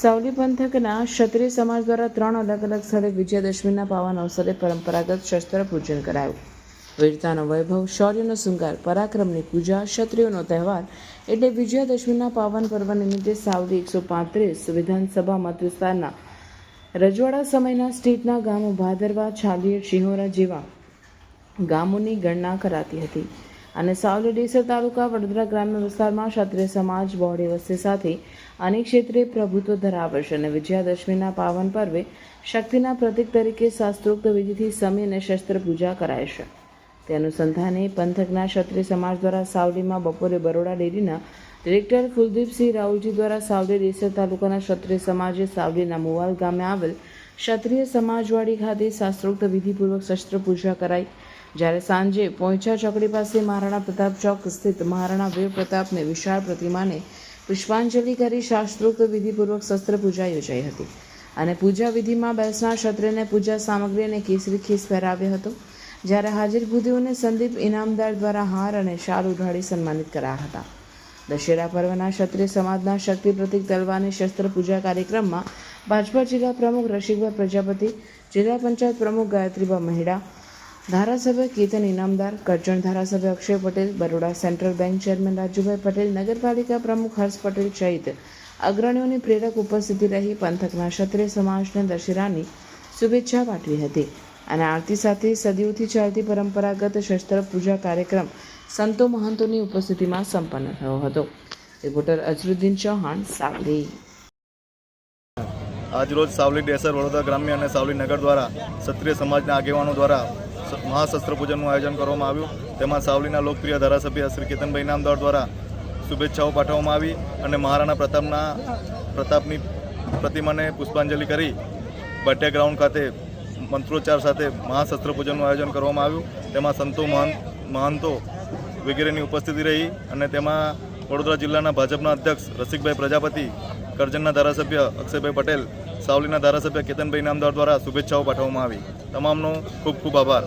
સાવલી પંથકના ક્ષત્રિય સમાજ દ્વારા 3 અલગ અલગ સ્થળે વિજયાદશમીના પાવન અવસરે પરંપરાગત શસ્ત્ર પૂજન કરાયું. વીરતાનો વૈભવ, શૌર્યનો શૃંગાર, પરાક્રમની પૂજા, ક્ષત્રિયોનો તહેવાર એટલે વિજયાદશમીના પાવન પર્વ નિમિત્તે સાવલી 135 વિધાનસભા મત વિસ્તારના રજવાડા સમયના સ્ટેટના ગામો ભાદરવા, છાલિયેર, શિહોરા જેવા ગામોની ગણના કરાતી હતી અને સાવલી ડેસર તાલુકા વડોદરા ગ્રામ્ય વિસ્તારમાં ક્ષત્રિય સમાજ બહોળી વસ્તી સાથે અનેક ક્ષેત્રે પ્રભુત્વ ધરાવે છે અને વિજયાદશમીના પાવન પર્વે શક્તિના પ્રતીક તરીકે શાસ્ત્રોક્ત વિધિથી સમી અને શસ્ત્ર પૂજા કરાય છે. તે અનુસંધાને પંથકના ક્ષત્રિય સમાજ દ્વારા સાવલીમાં બપોરે બરોડા ડેરીના ડિરેક્ટર કુલદીપસિંહ રાઉલજી દ્વારા સાવલી ડેસર તાલુકાના ક્ષત્રિય સમાજે સાવલીના મુવાલ ગામે આવેલ ક્ષત્રિય સમાજવાડી ખાતે શાસ્ત્રોક્ત વિધિપૂર્વક શસ્ત્ર પૂજા કરાઈ. જ્યારે સાંજે પોઈચા ચોકડી પાસે મહારાણા પ્રતાપ ચોક સ્થિત મહારાણા વીર પ્રતાપને વિશાળ પ્રતિમાને પુષ્પાંજલિ કરી શાસ્ત્રોક્ત વિધિપૂર્વક શસ્ત્ર પૂજા યોજાઈ હતી અને પૂજા વિધિમાં બેસનાર ક્ષત્રિયને પૂજા સામગ્રી અને કેસરી ખીસ પહેરાવ્યો હતો. જ્યારે હાજર ભૂદેવોને સંદીપ ઇનામદાર દ્વારા હાર અને શાલ ઉઢાડી સન્માનિત કરાયા હતા. દશેરા પર્વના ક્ષત્રિય સમાજના શક્તિ પ્રતીક તલવારની શસ્ત્ર પૂજા કાર્યક્રમમાં ભાજપા જિલ્લા પ્રમુખ રસિકભાઈ પ્રજાપતિ, જિલ્લા પંચાયત પ્રમુખ ગાયત્રીબા મહેડા, ધારાસભ્ય કેતન ઇનામદાર, કરજણ ધારાસભ્ય Akshay Patel, Baroda central bank chairman Rajubhai Patel, નગરપાલિકા પ્રમુખ હર્ષ પટેલ સહિત અગ્રણીઓની પ્રેરક ઉપસ્થિતિ રહી પંથકના ક્ષત્રિય સમાજને દશેરાની શુભેચ્છા પાઠવી હતી અને આરતી સાથે સદીઓથી ચાલતી પરંપરાગત શસ્ત્ર પૂજા કાર્યક્રમ સંતો મહંતોની ઉપસ્થિતિમાં સંપન્ન થયો હતો. રિપોર્ટર અઝરુદ્દીન ચૌહાણ, સાવલી. આજરોજ સાવલી ડેસર વડોદરા ગ્રામ્ય અને સાવલી નગર દ્વારા ક્ષત્રિય સમાજના આગેવાનો દ્વારા મહાશસ્ત્ર પૂજનનું આયોજન કરવામાં આવ્યું. તેમાં સાવલીના લોકપ્રિય ધારાસભ્ય શ્રી કેતનભાઈ ઇનામદાર દ્વારા શુભેચ્છાઓ પાઠવવામાં આવી અને મહારાણા પ્રતાપની પ્રતિમાને પુષ્પાંજલિ કરી બટ્યા ગ્રાઉન્ડ ખાતે મંત્રોચ્ચાર સાથે મહાશસ્ત્ર પૂજનનું આયોજન કરવામાં આવ્યું. તેમાં સંતો મહંતો વગેરેની ઉપસ્થિતિ રહી અને તેમાં વડોદરા જિલ્લાના ભાજપના અધ્યક્ષ રસિકભાઈ પ્રજાપતિ, કરજણના ધારાસભ્ય અક્ષયભાઈ પટેલ, સાવલીના ધારાસભ્ય કેતનભાઈ ઇનામદાર દ્વારા શુભેચ્છાઓ પાઠવવામાં આવી. તમામનો ખૂબ ખૂબ આભાર.